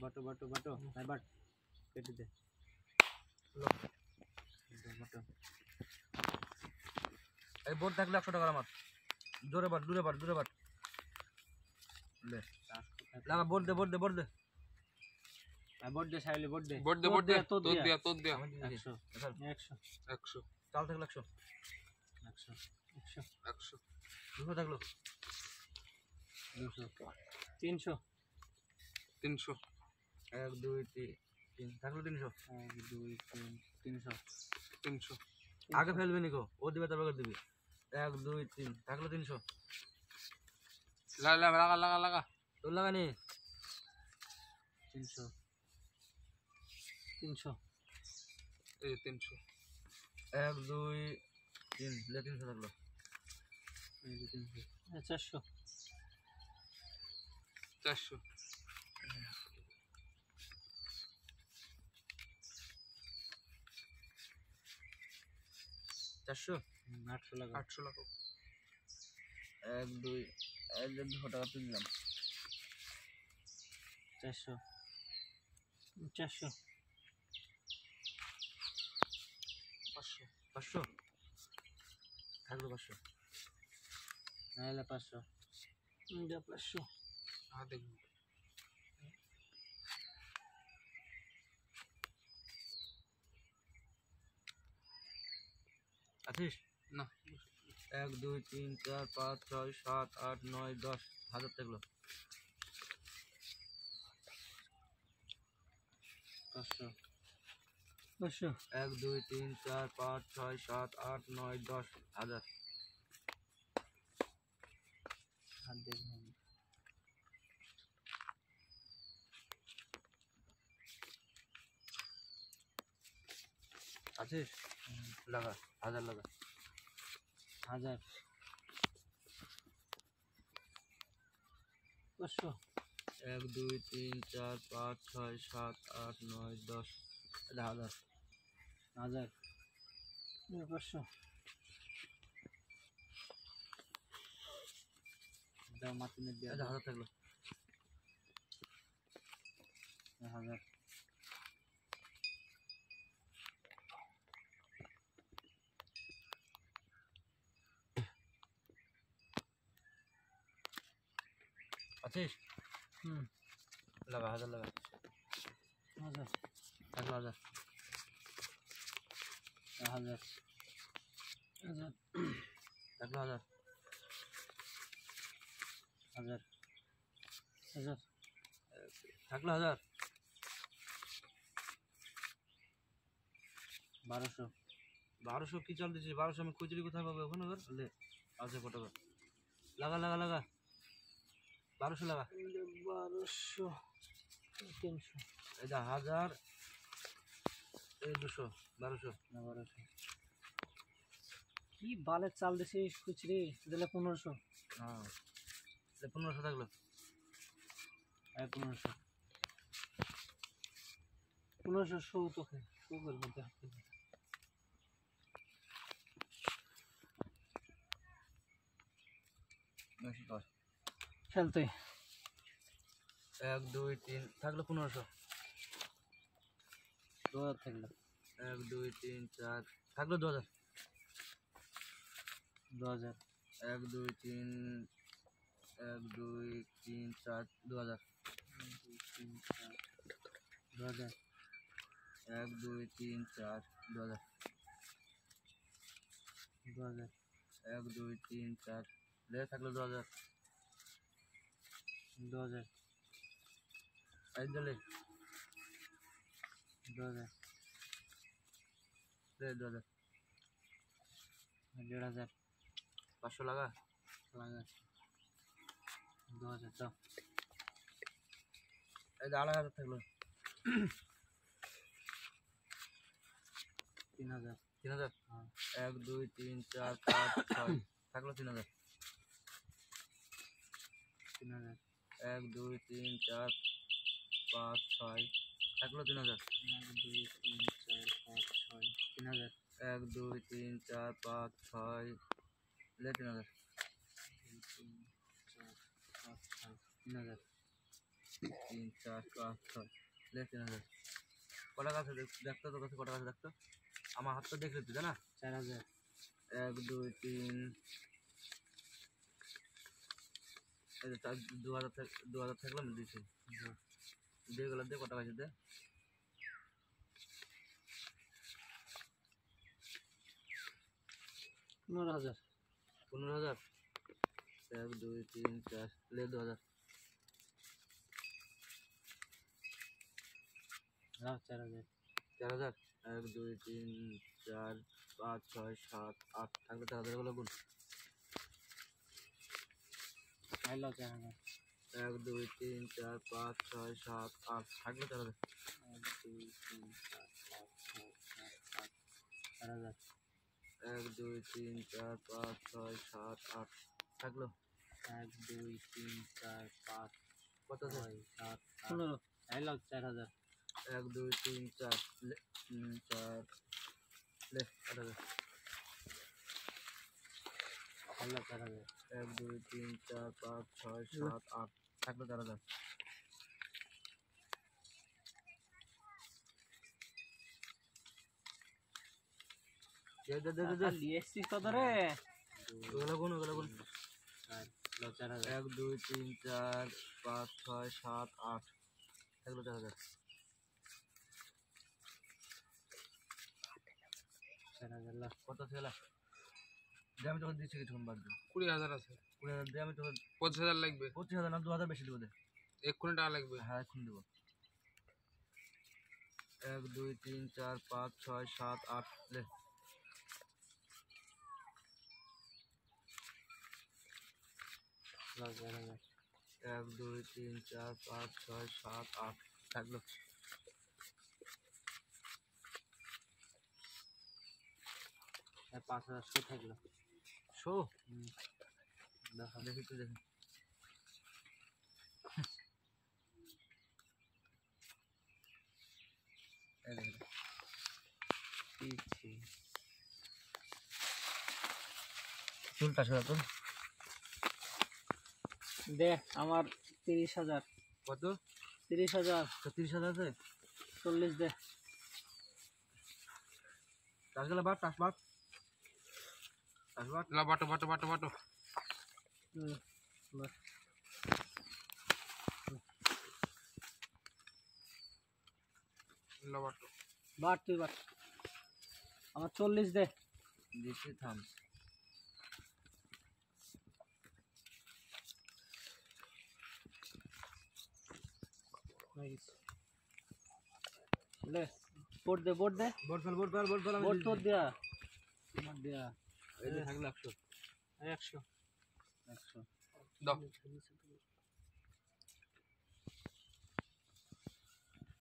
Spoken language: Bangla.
বাটো বাটো বাটো ভাই বাট কেটে দে বাটো এই বোর্ড থাকলে 100 টাকা আমার জোরে বাট দূরে বাট লে লাগা বোর্ড দে ভাই বোর্ড দে সাইলে বোর্ড দে তোর দিয়া 100 চাল থাকলে 100 200 থাকলো 200 300 1 2 3 থাকলো 300 1 2 3 300 আগে ফেলবে নিকো ও দিবে তারপর দিবি 1 2 3 থাকলো 300 লাগা তোর লাগানি 300 এই 300 1 2 3 লে 300 থাকলো এই 300 400 800 লাগা 800 লাগো 1 2 200 টাকা তুললাম 400 500 থাকলো 500 নাহলে 500 500 দেখুন আছিস না 1 2 3 4 5 6 7 8 9 10 হাজার থাকলো 500 1 2 3 4 5 6 7 8 9 10 হাজার হাত দেখুন আছিস লাগা হাজার লাগা 1000 500 1 2 3 4 5 6 7 8 9 10 এটা হাজার 500 দাও মাটিনে দিয়ে এটা হাজার থাকলো 1000 আছিস লাগা হাজার লাগা 1000 থাকলো হাজার 1000 থাকলো হাজার 1000 থাকলো হাজার 1200 কি চাল দিছিস 1200 আমি খুচরি কোথায় পাবো ওখানে লে আছে কত লাগা 1200 লাগা 1200 300 এটা হাজার এই 200 1200 না 1200 কি বালের চাল দিছিস খুচরি দিলে 1500 হ্যাঁ 1500 থাকলো 1500 শো তোকে শো করবো খেলতে 1 2 3 থাকলো 1500 2000 থাকলো 1 2 3 4 থাকলো 2000 1 2 3 1 2 3 4 2000 2000 1 2 3 4 2000 1 2 3 4 ले থাকলো 2000 এই দিলে 2000 ले 2000 1500 500 লাগা 2000 দাও এই 2500 থাকলো 3000 হ্যাঁ 1 2 3 4 5 6 থাকলো 3000 1 2 3 4 5 6 থাকলো 3000 1 2 3 4 5 6 3000 1 2 3 4 5 6 ले 3000 2 3 4 5 6 3000 তিন চার পাঁচ ছয় লে 3000 কটা গাছ আছে দেখতো তোর কাছে কটা গাছ দেখতো আমার হাতটা দেখলে তুই জানা 4000 1 2 3 এই যে 2000 থাকলাম দিছি দিয়ে গেল দে কটা গাছ দে 15000 15000 1 2 3 4 ले 2000 রাও 4000 4000 1 2 3 4 5 6 7 8 থাকলে 4000 গুলো গুণ আইলো 4000 1 2 3 4 5 6 7 8 থাকলে 4000 1 2 3 4 5 6 7 8 4000 1 2 3 4 5 6 7 8 থাকলো 1 2 3 4 5 কত 6 7 15 আইলো 4000 1 2 3 4 ले 4 ले 8000 আইলো 4000 1 2 3 4 5 6 7 8 থাকলো 4000 দে লিয়েছিস কত রে ওগুলো গুণ 4000 1 2 3 4 5 6 7 8 থাকলো 4000 4000 লাখ কত ছিল যে আমি তোকে দিচ্ছি কিছুক্ষণ বাদ দে 20000 আছে 20000 দিয়ে আমি তোকে 25000 লাগবে 25000 না 2000 বেশি দেবো দে এক্ষুনি টাকা লাগবে হ্যাঁ এখন দেবো 1 2 3 4 5 6 7 8 ले লাখ 4000 1 2 3 4 5 6 7 8 থাকলো 5000 শো থাকলো শো দেখা দেখি তুই দেখি এই দেখি পিছি চুলটা সরা তোর দে আমার 30000 কত 30000 তো 30000 আছে 40 দে টাসগুলো বাট টাস বাট লা বাটো বাস লা বাটো বাট তুই বাট আমার 40 দে দিচ্ছি থাম ले बोर्ड दे বোর্ড ফেল আমি बोर्ड দিচ্ছি। तो दिया मत दिया এই যে থাকলো 100 100 100 দাও